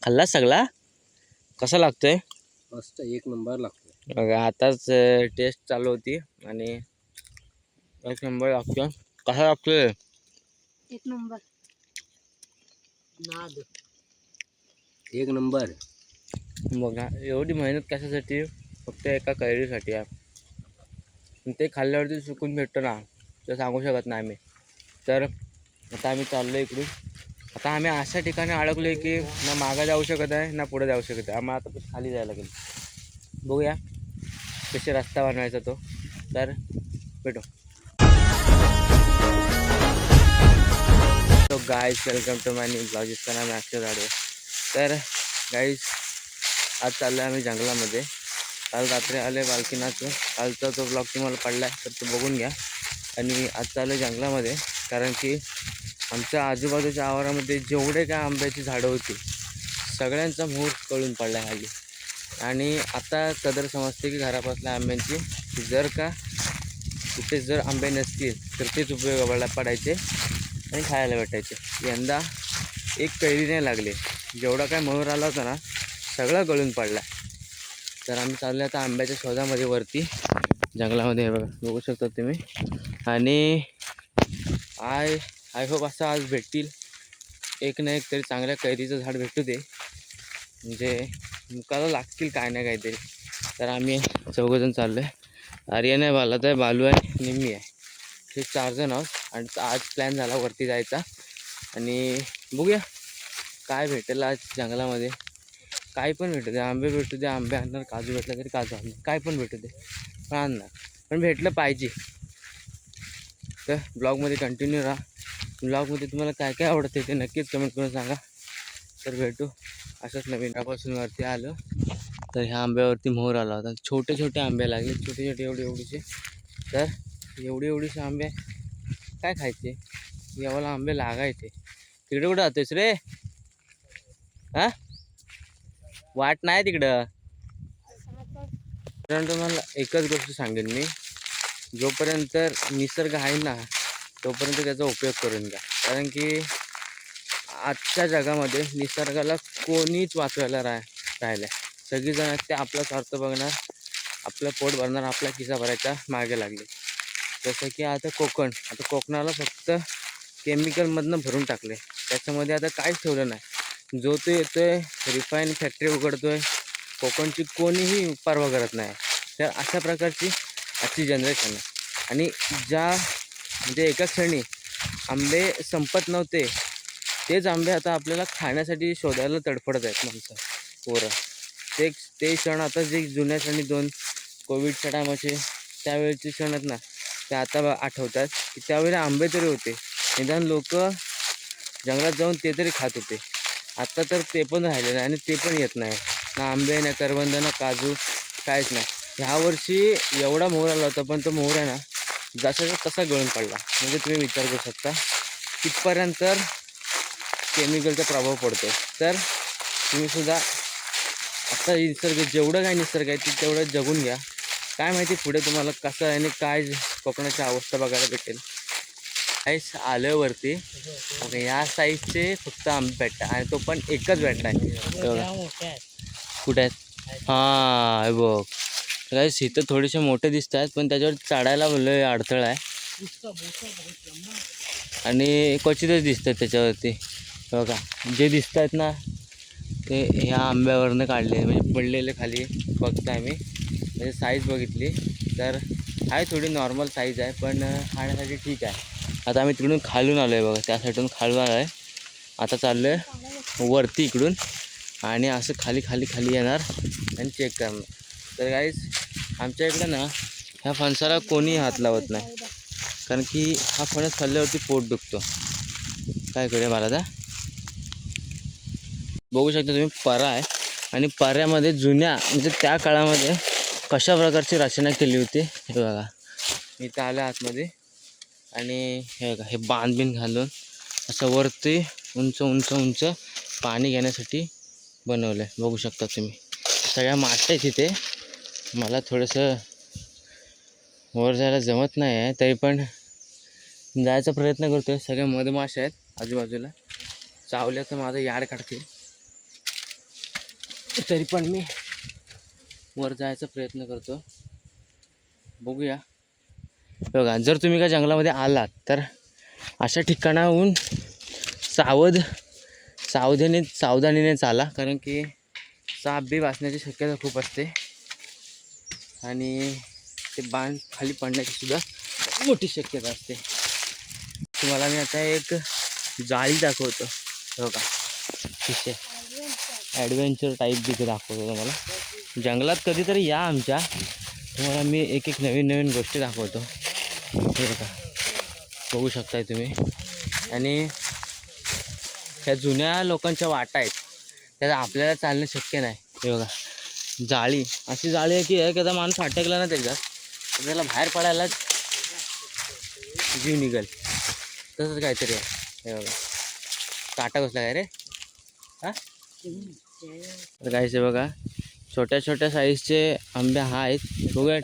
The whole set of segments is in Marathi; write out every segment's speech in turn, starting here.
खाल्ला सगळा? कसा लागतोय? मस्त, एक नंबर लागतो बघा आताच टेस्ट चालू होती आणि एक नंबर लागतो. कसा लागतोय? एक नंबर. नाद एक नंबर. बघा एवढी मेहनत कशासाठी? फक्त एका कैरीसाठी आहे. ते खाल्ल्यावरती सुकून भेटतो ना, ते सांगू शकत नाही आम्ही. तर आता आम्ही चाललो इकडून. आता आम्ही अशा ठिकाणी अडकलो की ना मागं जाऊ शकत आहे ना पुढे जाऊ शकत आहे. आम्हाला आता खाली जायला लागेल. बघूया कसे रस्ता बनवायचा तो. तर भेटू. तो guys welcome to my new blog. इसका नाम है अक्षय झाडे. तर गाईज आज चाललो आहे आम्ही जंगलामध्ये. काल रात्री आले बालकीनाथचं. कालचा तो ब्लॉग तुम्हाला पडला आहे तर तो बघून घ्या. आणि आज चाललो आहे जंगलामध्ये कारण की आमच्या आजूबाजूच्या आवारामध्ये जेवढे काय आंब्याची झाडं होती सगळ्यांचा मूळ कळून पडला खाली. आणि आता कदर समजते की घरापासल्या आंब्यांची जर का कुठे जर आंबे नसतील तर तेच उपयोगाला पडायचे आणि खायला भेटायचे. यंदा एक कैरी नाही लागले. जेवढा काय मयूर आला होता ना सगळं गळून पडला. तर आम्ही चाललो आता आंब्याच्या शोधामध्ये वरती जंगलामध्ये. हे बघा बघू शकता तुम्ही. आणि आय होप असं आज भेटतील एक ना एक तरी चांगल्या कैरीचं झाड भेटू दे, म्हणजे मुकाला लागतील काय ना काहीतरी. तर आम्ही चौघंजण चाललो आहे. आर्यन आहे, बालात आहे, बालू आहे, निम्मी आहे. हे 4 जण आहोत. आणि आज प्लॅन झाला वरती जायचा आणि बघूया काय भेटेल आज जंगलामध्ये. काय पण भेटू दे, आंबे भेटू दे आंबे आणणार, काजू भेटला तरी काजू आणणार, काय पण भेटू दे पण आणणार, पण भेटलं पाहिजे. तर ब्लॉगमध्ये कंटिन्यू राहा. ब्लॉगमध्ये तुम्हाला काय काय आवडते ते नक्कीच कमेंट करून सांगा. तर भेटू असंच नवीन. त्यापासून वरती आलं तर ह्या आंब्यावरती मोहर आला होता. छोटे छोटे आंबे लागले, छोटे छोटे एवढीचे. तर एवढीचे आंबे काय खायचे, एवढा आंबे लागायचे. तिकडे कुठं जातोयस रे? हां वाट नाही तिकडं. तर तुम्हाला एकच गोष्ट सांगेन मी, जोपर्यंत निसर्ग आहे ना तोपर्यंत त्याचा उपयोग करून घ्या. कारण की आजच्या जगामध्ये निसर्गाला कोणीच वाचवायला राहिलं आहे. सगळीजण ते आपला स्वार्थ बघणार, आपलं पोट भरणार, आपला खिसा भरायचा मागे लागले. जसं की आता कोकणाला फक्त केमिकलमधनं भरून टाकले. त्याच्यामध्ये आता काहीच ठेवलं नाही. जो तो येतोय रिफाईन फॅक्टरी उघडतोय, कोकणची कोणीही परवा करत नाही. तर अशा प्रकारची आजची जनरेशन आहे. आणि म्हणजे एका क्षणी आंबे संपत नव्हते तेच आंबे आता आपल्याला खाण्यासाठी शोधायला तडफडत आहेत माणसं पोरं. ते क्षण आता जे जुन्या क्षणी 2 कोविडच्या टायमाचे त्यावेळेचे क्षण आहेत ना ते आता आठवतात की त्यावेळी आंबे तरी होते. निदान लोक जंगलात जाऊन ते तरी खात होते. आत्ता तर ते पण राहिले नाही आणि ते पण येत नाही. ना आंबे ना करवंद ना काजू काहीच नाही. ह्या वर्षी एवढा मोहर आला होता पण तो मोहर आहे ना जसा तसा गळून पडला. म्हणजे तुम्ही विचार करू शकता कितपर्यंत केमिकलचा प्रभाव पडतो. तर तुम्हीसुद्धा आता निसर्ग जेवढं काय निसर्ग आहे ते तेवढं जगून घ्या. काय माहिती पुढे तुम्हाला कसं आहे आणि काय कोकणाची अवस्था बघायला भेटेल. काहीच आलं वरती. ओके या साईजचे फक्त आंबे भेटतात आणि तो पण एकच भेटला आहे. कुठे आहेत? हां हे बघ काय इथं थोडेसे मोठे दिसत आहेत पण त्याच्यावर चढायला बोललं अडथळा आहे आणि क्वचितच दिसतात त्याच्यावरती. बघा जे दिसत आहेत ना ते ह्या आंब्यावरनं काढले, म्हणजे पडलेले खाली बघताय मी. म्हणजे साईज बघितली तर आहे थोडी नॉर्मल साईज आहे पण खाण्यासाठी ठीक आहे. आता आम्ही तिकडून खालून आलो आहे बघा, त्या साईडून खालून आलो आहे. आता चाललो आहे वरती इकडून आणि असं खाली येणार आणि चेक करणार. तर गाईज आमच्या इकडं ना ह्या फणसाला कोणी हात लावत नाही कारण की हा फणस खाल्ल्यावरती पोट दुखतो. काय करूया मला आता बघू शकता तुम्ही परा आहे आणि पऱ्यामध्ये जुन्या म्हणजे त्या काळामध्ये कशा प्रकारची रचना केली होती हे बघा. इथं आलं आतमध्ये आणि हे बघा हे बांधबिन घालून असं वरती उंच पाणी घेण्यासाठी बनवलं आहे. बघू शकता तुम्ही सगळ्या माश्या आहेत तिथे. मला थोडंसं वर जायला जमत नाही आहे तरी पण जायचा प्रयत्न करतो. सगळ्या मधमाशा आहेत आजूबाजूला, चावल्या तर माझं याड काढतील. तरी पण मी वर जायचा प्रयत्न करतो. बघूया. बघा, जर तुम्ही का जंगलामध्ये आलात तर अशा ठिकाणाहून सावधानीने चाला, कारण की साप बी वाचण्याची शक्यता खूप असते आणि ते बाण खाली पडण्याची सुद्धा मोठी शक्यता असते. तुम्हाला मी आता एक जाळी दाखवतो. बघा, तिथे ॲडव्हेंचर टाईप तिथे दाखवतो तुम्हाला. जंगलात कधीतरी या आमच्या, तुम्हाला मी एक एक नवीन गोष्टी दाखवतो. हे बघा, बघू शकताय तुम्ही. आणि ह्या जुन्या लोकांच्या वाटा आहेत, त्यात आपल्याला चालणं शक्य नाही. हे बघा, जाळी अशी जाळी आहे की एखादा माणूस अटकला ना त्याच्यात, तर त्याला बाहेर पडायलाच जीव निघेल, तसंच काहीतरी आहे. हे बघा, काटा बसला काय रे? हां, तर काहीचे बघा, छोट्या छोट्या साईजचे आंबे हा आहेत. बघूया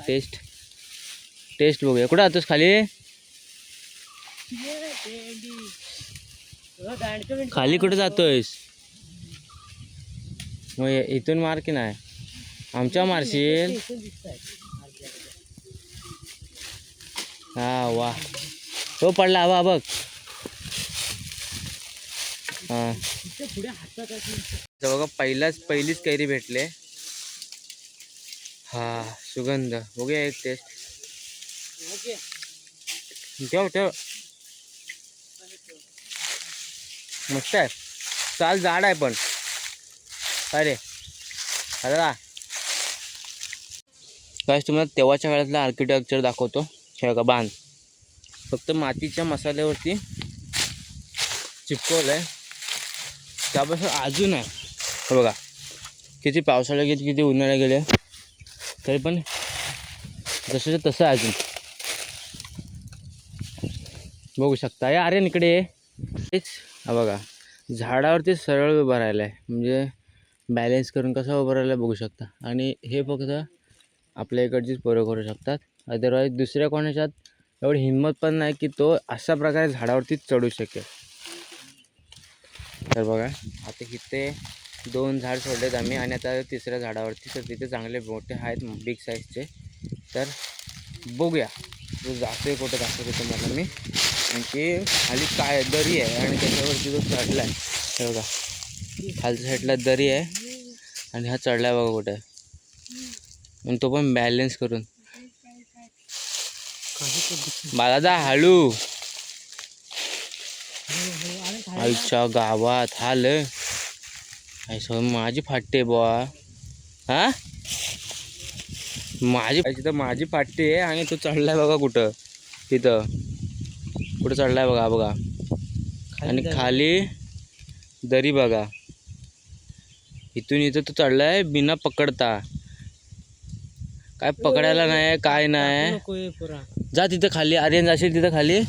टेस्ट बघूया. कुठं जातोस खाली? खाली कुठे जातोयस? मग इथून मार की नाही? आमच्या मारशील? हा, वा, तो पडला. हवा बघ. हां, बघा, पहिलीच कैरी भेटले. हा, सुगंध. बघूया एक टेस्ट. ठेव. मस्त आहे. चाल जाड आहे पण. अरे दादा, काय तुम्हाला तेव्हाच्या काळातलं आर्किटेक्चर दाखवतो. हे बघा, बांध फक्त मातीच्या मसाल्यावरती चिपकवलं आहे, त्यापासून अजून आहे. हे बघा, किती पावसाळ्या गेले, किती उन्हाळ्या गेले, तरी पण जसं तसं अजून बघू शकता. या आर्यन इकडे तेच. हा बघा, झाडावरती सरळ उभं राहिलं आहे, म्हणजे बॅलेन्स करून कसं उभं राहिलं बघू शकता. आणि हे फक्त आपल्या इकडचीच पोरं करू शकतात. अदरवाईज दुसऱ्या कोणाच्यात एवढी हिंमत पण नाही की तो अशा प्रकारे झाडावरती चढू शकेल. तर बघा, आता इथे 2 झाड सोडलेत आम्ही आणि आता तिसऱ्या झाडावरती. तर तिथे चांगले मोठे आहेत, बिग साईजचे. तर बघूया तो जातोय कुठं दाखवतो तुम्हाला मी. आणखी खाली काय दरी आहे आणि त्याच्यावरती तो चढला आहे. हे बघा, खालच्या साईडला दरी आहे आणि हा चढला आहे बघा कुठे. आणि तो पण बॅलेन्स करून. बाळादा हळू. आईच्या गावात हाल माझी फाटते बुवा. हा, माझी फाटते आहे आणि तो चढलाय बघा कुठं. तिथं कुठं चढलाय बघा. आणि खाली दरी बघा. इथून तो चढलाय बिना पकडता. काय पकडायला नाही, काय नाही. जा तिथं खाली. आर्यन जाशील तिथं खाली,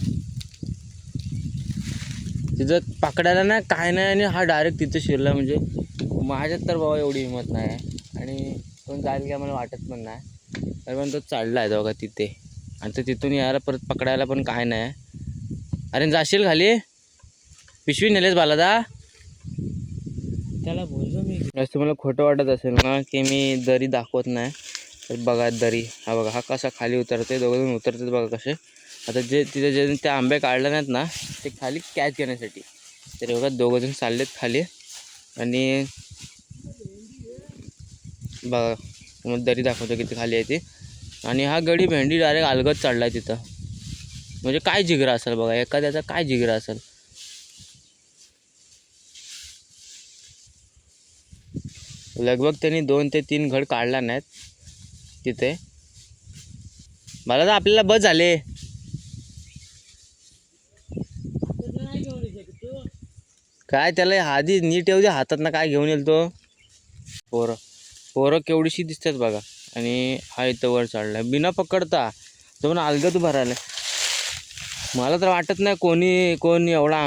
तिथं पकडायला नाही, काय नाही. आणि हा डायरेक्ट तिथं शिरला. म्हणजे माझ्यात तर बाबा एवढी हिंमत नाही आणि कोण जाईल का मला वाटत पण नाही. तर पण तो चढला आहे बघा तिथे. आणि तो तिथून यायला परत पकडायला पण काय नाही. अरे जाशील खाली? पिशवी नेलेस बालादा? त्याला बोललो मी. तुम्हाला खोटं वाटत असेल ना की मी दरी दाखवत नाही. तर बघा दरी. हा बघा, हा कसा खाली उतरते. दोघंजण उतरतात बघा कसे. आता जे ते आंबे काढले नाहीत ना, ते खाली कॅच घेण्यासाठी. तर बघा, दोघंजण चाललेत खाली. आणि बघा, मग दरी दाखवतो किती खाली आहे ती. आणि हा गडी भेंडी डायरेक्ट अलगद चढला आहे तिथं. म्हणजे काय जिगरा असेल बघा, एखाद्याचा काय जिगरा असेल. लगभग त्यांनी 2 ते 3 घड काढला नाहीत तिथे. मला तर आपल्याला बस झाले. काय त्याला आधी नीट येऊ दे हातात ना, काय घेऊन येईल तो. पोरं केवढीशी दिसतात बघा. आणि हा इथं वर चढलाय बिना पकडता. तो पण अलगद उभा राहिलाय. मला तर वाटत नाही कोणी एवढा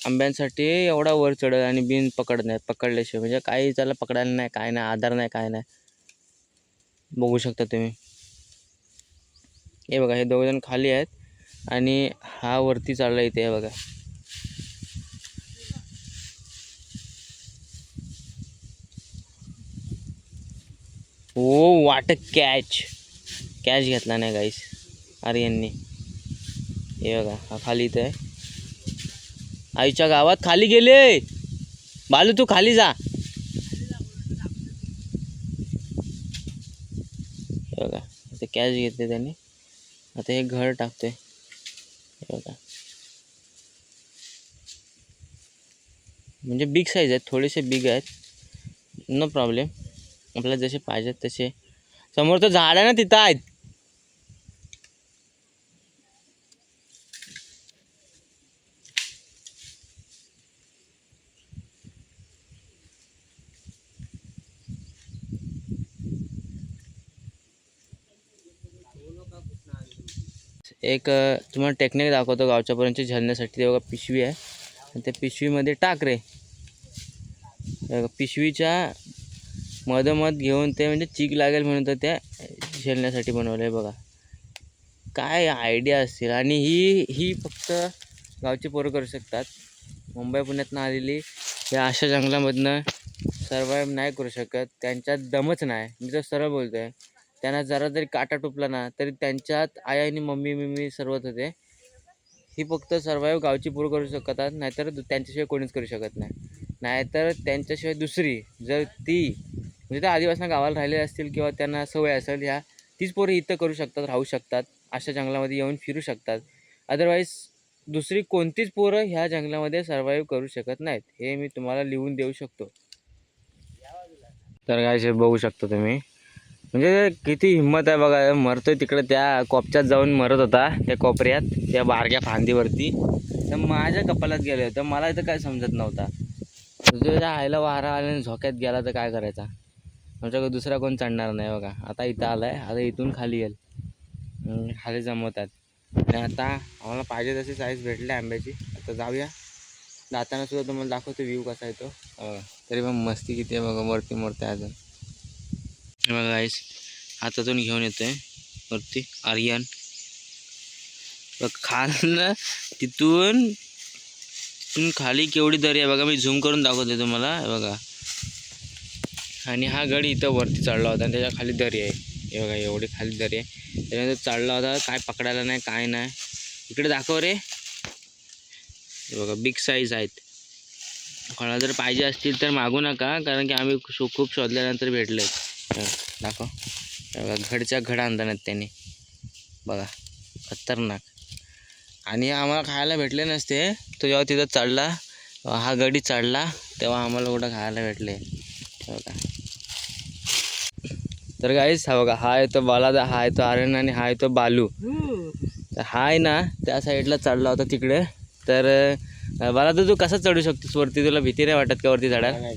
आंब्यांसाठी एवढा वर चढत आणि बिन पकडल्याशिवाय. म्हणजे काही त्याला पकडायला नाही, काय नाही, आधार नाही, काय नाही. बघू शकता तुम्ही. हे बघा, हे दोघंजण खाली आहेत आणि हा वरती चढला इथे. हे बघा, हो वाट कॅच घेतला नाही गाईस आर्यनने. हे बघा हा खाली इथं आहे. आईच्या गावात खाली गेले. बालू तू खाली जा. हे बघा आता कॅच घेतले त्याने. आता हे घर टाकतोय. हे बघा म्हणजे बिग साईज आहेत, थोडेसे बिग आहेत. नो प्रॉब्लेम, आपल्याला जसे पाहिजेत तसे. समोर तर झाड आहे ना तिथं आहेत. एक तुम्हाला टेक्निक दाखवतो गावच्यापर्यंत झेलण्यासाठी. ते बघा पिशवी आहे आणि त्या पिशवीमध्ये टाक रे. पिशवीच्या मधोमध घेऊन ते म्हणजे चीक लागेल म्हणून तर त्या झेलण्यासाठी बनवलं आहे बघा. काय आयडिया असतील. आणि ही फक्त गावची पोरं करू शकतात. मुंबई पुण्यातनं आलेली या अशा जंगलामधनं सर्वाईव्ह नाही करू शकत. त्यांच्यात दमच नाही. मी तर सरळ बोलतो आहे. त्यांना जरा जरी काटा टुपला ना तरी त्यांच्यात आई आणि मम्मी सर्वच होते. ही फक्त सर्वाईव्ह गावची पोरं करू शकतात, नाहीतर त्यांच्याशिवाय कोणीच करू शकत नाही. नाहीतर त्यांच्याशिवाय दुसरी जर ती म्हणजे त्या आदिवासी गावाला राहिलेले असतील किंवा त्यांना सवय असेल ह्या, तीच पोरं इथं करू शकतात, राहू शकतात, अशा जंगलामध्ये येऊन फिरू शकतात. अदरवाईज दुसरी कोणतीच पोरं ह्या जंगलामध्ये सर्वाईव्ह करू शकत नाहीत. हे मी तुम्हाला लिहून देऊ शकतो. तर काय बघू शकता तुम्ही, म्हणजे किती हिंमत आहे बघा. मरतोय तिकडे त्या कोपऱ्यात जाऊन मरत होता, त्या कोपऱ्यात त्या बारक्या फांदीवरती. तर माझ्या कपालात गेले होतं. मला इथं काय समजत नव्हता. तुझ्या आईला वारा आल्याने झोक्यात गेला तर काय करायचा. आमच्याकडे दुसरा कोण चढणार नाही बघा. आता इथं आलाय, आता इथून खाली येईल. खाली जमवतात. आणि आता आम्हाला पाहिजे तशी साईज भेटली आंब्याची. आता जाऊया. जाताना सुद्धा तुम्हाला दाखवतो व्ह्यू कसा येतो. तरी पण मस्ती किती आहे बघा. वरती मोरते अजून बघा गाईस. हातातून घेऊन येतोय वरती आर्यन. बघ खाल तिथून खाली केवढी दरी आहे बघा. मी झूम करून दाखवते तुम्हाला. बघा. आणि हा गड इथं वरती चढला होता आणि त्याच्या खाली दरी आहे. हे बघा एवढी खाली दरी आहे. त्याच्यानंतर चढला होता. काय पकडायला नाही, काय नाही. इकडे दाखव रे. हे बघा बिग साईज आहेत. कोणाला जर पाहिजे असतील तर मागू नका, कारण की आम्ही खूप शोधल्यानंतर भेटले. दाखव. बघा घडच्या घड आणतात त्यांनी बघा. खतरनाक. आणि आम्हाला खायला भेटले नसते. तो जेव्हा तिथं चढला, हा गडी चढला, तेव्हा आम्हाला कुठं खायला भेटले. बघा. तर गाईस हा बघा, हा आहे तो बालादा, हा आहे तो आर्यन आणि हा आहे तो बालू. तर हा आहे ना त्या साईडला चढला होता तिकडे. तर बालादा तू कसं चढू शकतोस वरती? तुला भीती नाही वाटत का वरती चढायला?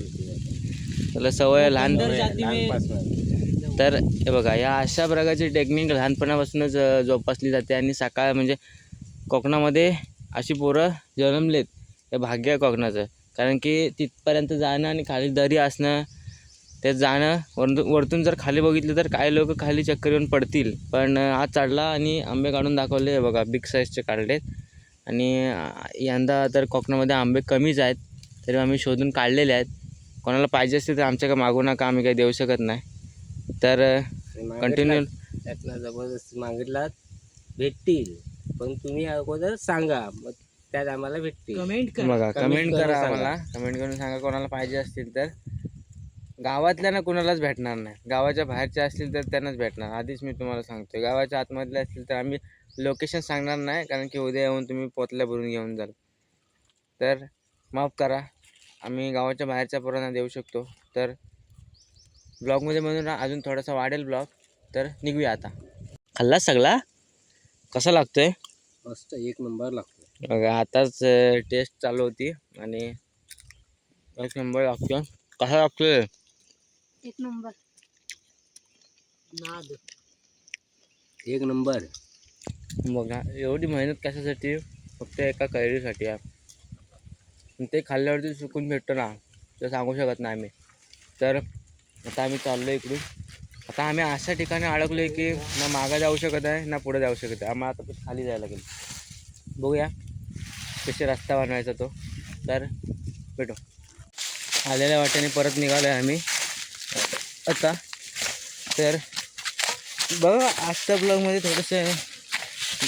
तुला सवय लहान. तर हे बघा या अशा प्रकारची टेक्निक लहानपणापासूनच जोपासली जाते. आणि सकाळ म्हणजे कोकणामध्ये अशी पोरं जन्मलेत, हे भाग्य आहे कोकणाचं. कारण की तिथपर्यंत जाणं आणि खाली दरी असणं, ते जाणं वरतून जर खाली बघितलं तर काही लोक खाली चक्कर येऊन पडतील. पण आज चढला आणि आंबे काढून दाखवले. बघा बिग साईजचे काढलेत. आणि यंदा तर कोकणामध्ये आंबे कमीच आहेत, तरी आम्ही शोधून काढलेले आहेत. कोणाला पाहिजे असतील तर आमच्याकडे मागू नका, आम्ही काही देऊ शकत नाही. तर कंटिन्यू त्यातला जबरदस्ती मागितला भेटतील, पण तुम्ही अगोदर सांगा, मग त्यात आम्हाला भेटतील. बघा कमेंट करा आम्हाला. कमेंट करून सांगा कोणाला पाहिजे असतील तर. गावातल्या ना कोणालाच भेटणार नाही. गावाच्या बाहेरच्या असतील तर त्यांनाच भेटणार. आधीच मी तुम्हाला सांगतोय. गावाच्या आतमधले असतील तर आम्ही लोकेशन सांगणार नाही, कारण की उद्या येऊन तुम्ही पोतल्या भरून घेऊन जाल. तर माफ करा, आम्ही गावाच्या बाहेरच्या पोरांना देऊ शकतो. तर ब्लॉगमध्ये म्हणून अजून थोडासा वाढेल ब्लॉग. तर निघूया आता. खाल्लाच सगळा? कसा लागतोय? मस्त, एक नंबर लागतो बघा. आताच टेस्ट चालू होती आणि एक नंबर लागतो. कसा लागतोय? एक नंबर. एक नंबर. बघा एवढी मेहनत कशासाठी? फक्त एका कैरीसाठी आहे. ते खाल्ल्यावरती सुकून भेटतो ना, ते सांगू शकत नाही आम्ही. तर आता आम्ही चाललो इकडून. आता आम्ही अशा ठिकाणी अडकलो आहे की ना मागं जाऊ शकत आहे ना पुढे जाऊ शकत आहे. आम्हाला आता खाली जायला लागेल. बघूया कसे रस्ता बनवायचा तो. तर भेटू. आलेल्या वाट्याने परत निघालो आहे आम्ही. आता तर बघा आजच्या ब्लॉगमध्ये थोडंसं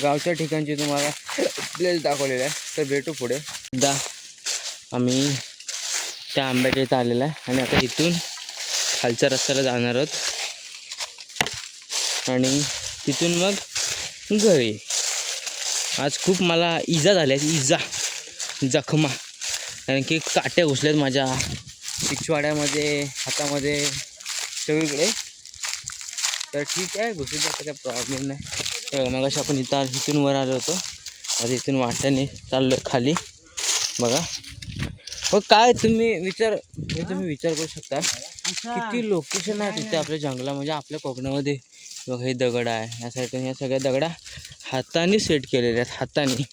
गावच्या ठिकाणची तुम्हाला प्लेस दाखवलेलं आहे. तर भेटू पुढे. एकदा आम्ही त्या आंब्याच्या इथं आलेला आहे आणि आता इथून खालच्या रस्त्याला जाणार आहोत आणि तिथून मग घरी. आज खूप मला इजा झाल्या, जखमा, कारण की काट्या घुसल्यात माझ्या पिछवाड्यामध्ये, हातामध्ये, सगळीकडे. तर ठीक आहे, घुसू द्या, काही प्रॉब्लेम नाही. मग अशा आपण इथून वर आलो होतो, आता इथून वाट्याने चाललो खाली. बघा हो, काय तुम्ही विचार करू शकता किती लोकेशन आहे तिथे आपल्या जंगला, म्हणजे आपल्या कोकणामध्ये. बघा हे दगड आहे, या साईडून ह्या सगळ्या दगडा हाताने सेट केलेल्या आहेत, हाताने.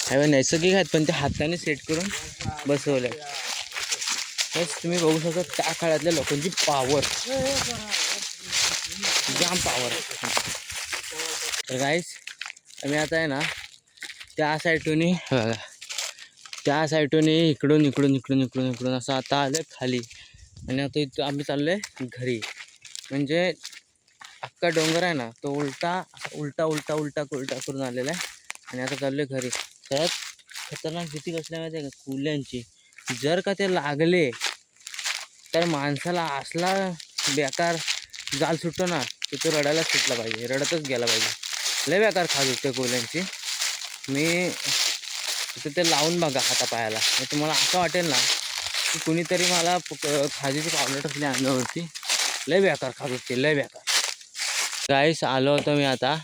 ह्या नैसर्गिक आहेत पण ते हाताने सेट करून बसवल्या आहेत. बस तुम्ही बघू शकता त्या काळातल्या लोकांची पॉवर, जाम पॉवर. तर गाईस आम्ही आता आहे ना त्या साईडून बघा, त्या साईडून इकडून असं आता आलं खाली आणि आता इथं आम्ही चाललो आहे घरी. म्हणजे अख्खा डोंगर आहे ना तो उलटा करून आलेला आहे आणि आता चाललो आहे घरी. त्यात खतरनाक भीती कसल्या माहिती आहे का, कुल्ल्यांची. जर का ते लागले तर माणसाला असला बेकार जाल सुटतो ना की तो रडायलाच सुटला पाहिजे, रडतच गेला पाहिजे. लय बेकार खाज होते कोल्ह्यांची. मी तिथं ते लावून बघा हातापायाला, तुम्हाला असं वाटेल ना की कुणीतरी मला खाजीची पावलं टाकली अंगावरती. लय बेकार खाज होते, लय बेकार. गाईस आलो होतो मी आता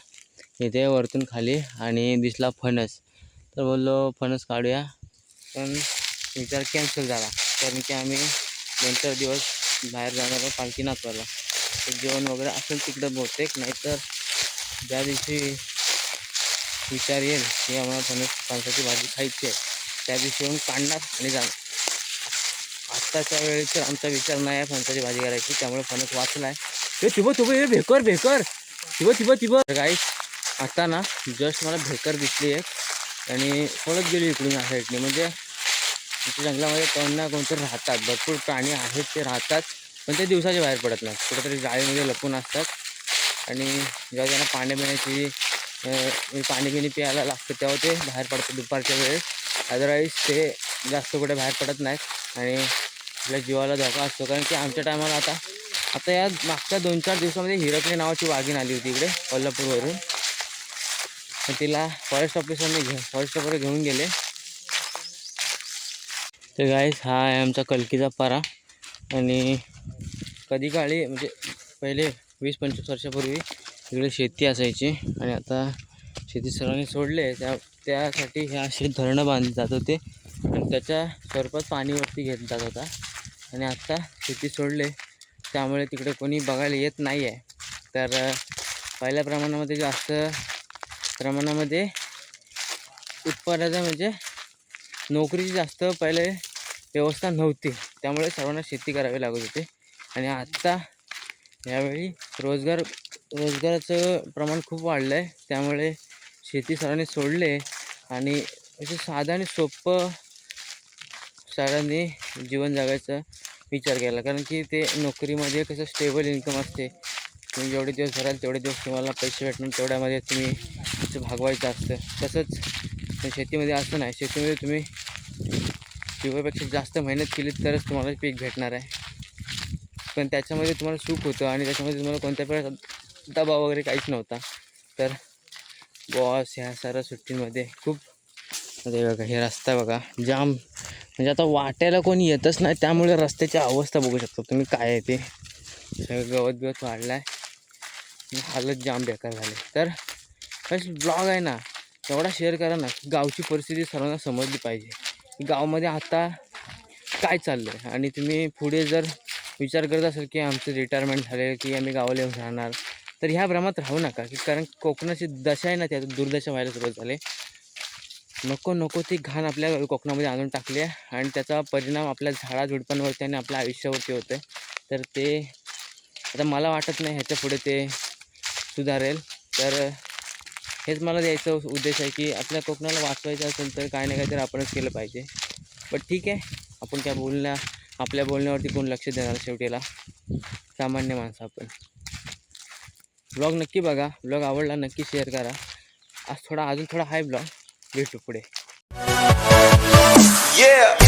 इथे वरतून खाली आणि दिसला फणस, तर बोललो फणस काढूया, पण विचार कॅन्सल झाला कारण की आम्ही 2-4 दिवस बाहेर जाणार आहोत पालखी नाचवायला. तर जेवण वगैरे असेल तिकडं बहुतेक, नाहीतर ज्या दिवशी विचार येईल की आम्हाला फणसाची भाजी खायची आहे त्या दिवशी येऊन काढणार आणि जाणार. आत्ताच्या वेळेस तर आमचा विचार नाही आहे फणसाची भाजी करायची, त्यामुळे फणस वाचला आहे. हे हे भेकर गाईस. आता ना जस्ट मला भेकर दिसली आहे आणि पळत गेली इकडून या साईडने. म्हणजे जंगलामध्ये कोण ना कोणतरी राहतात, भरपूर प्राणी आहेत ते राहतात, पण ते दिवसाच्या बाहेर पडत नाहीत, कुठेतरी जाळीमध्ये लपून असतात. आणि जेव्हा त्यांना पाणी बिणी प्यायला लागतं तेव्हा ते बाहेर पडतात दुपारच्या वेळेस. अदरवाईज ते जास्त कुठे बाहेर पडत नाहीत आणि आपल्या जीवाला धोका असतो. कारण की आमच्या टायमाला आता या मागच्या 2-4 दिवसामध्ये हिरकणी नावाची वाघीण आली होती इकडे कोल्हापूरवरून. तिला फॉरेस्ट ऑफिसर घेऊन गेले. तर गाईस हा आहे आमचा कलकीचा पारा. आणि कधी काळी म्हणजे पहिले 20-25 वर्षापूर्वी इकडे शेती असायची आणि आता शेती सर्वांनी सोडले. त्यासाठी हे असे धरणं बांधले जात होते आणि त्याच्या स्वरूपात पाणीवरती घेतला जात होता. आणि आत्ता शेती सोडले त्यामुळे तिकडे कोणी बघायला येत नाही आहे. तर पहिल्या प्रमाणामध्ये जास्त प्रमाणामध्ये उत्पादनाचं म्हणजे नोकरीची जास्त पहिले व्यवस्था नव्हती, त्यामुळे सर्वांना शेती करावी लागत होते. आणि आत्ता यावेळी रोजगाराचं प्रमाण खूप वाढलं आहे, त्यामुळे शेती सर्वांनी सोडले आणि असे साधं आणि सोपं सर्वांनी जीवन जगायचा विचार केला. कारण की ते नोकरीमध्ये कसं स्टेबल इन्कम असते, तुम्ही जेवढे दिवस भराल तेवढे दिवस तुम्हाला पैसे भेटणार, तेवढ्यामध्ये तुम्ही तिचं भागवायचं असतं. तसंच शेतीमध्ये असं नाही, शेतीमध्ये तुम्ही पिकापेक्षा जास्त मेहनत केली तरच तुम्हाला पीक भेटणार आहे. पण त्याच्यामध्ये तुम्हाला सुख होतं आणि त्याच्यामध्ये तुम्हाला कोणत्या प्रकारचा दबाव वगैरे काहीच नव्हता. तर बॉस ह्या सर्व सुट्टींमध्ये खूप बघा हे रस्ता बघा जाम, म्हणजे आता वाट्याला कोणी येतच नाही, त्यामुळे रस्त्याची अवस्था बघू शकता तुम्ही काय आहे ते. सगळं गवत वाढला आहे, हालत जाम बेकार झाले. तर फर्स्ट ब्लॉग आहे ना तेवढा शेअर करा ना, गावची परिस्थिती सर्वांना समजली पाहिजे, गावामध्ये आता काय चाललं आहे. आणि तुम्ही पुढे जर विचार करत असाल की आमचं रिटायरमेंट झाले की आम्ही गावाला येऊन राहणार, तर ह्या भ्रमात राहू नका. की कारण कोकणाची दशा आहे ना त्यात दुर्दशा व्हायला सुरुवात झाली. नको ती घाण आपल्या कोकणामध्ये आणून टाकली आहे आणि त्याचा परिणाम आपल्या झाडाझुडपांवरती आणि आपल्या आयुष्यावरती होतं आहे. तर ते आता मला वाटत नाही ह्याच्या पुढे ते सुधारेल. तर हेच मला द्यायचं उद्देश आहे की आपल्या कोकणाला वाचवायचं असेल तर काय ना काहीतरी आपणच केलं पाहिजे. बट ठीक आहे, आपण काय आपल्या बोलण्यावरती कोण लक्ष देणार, शेवटीला सामान्य माणसं आपण. ब्लॉग नक्की बघा. ब्लॉग आवडला नक्की शेअर करा. आज अजून थोडा हाय ब्लॉग. भेटू पुढे. Yeah.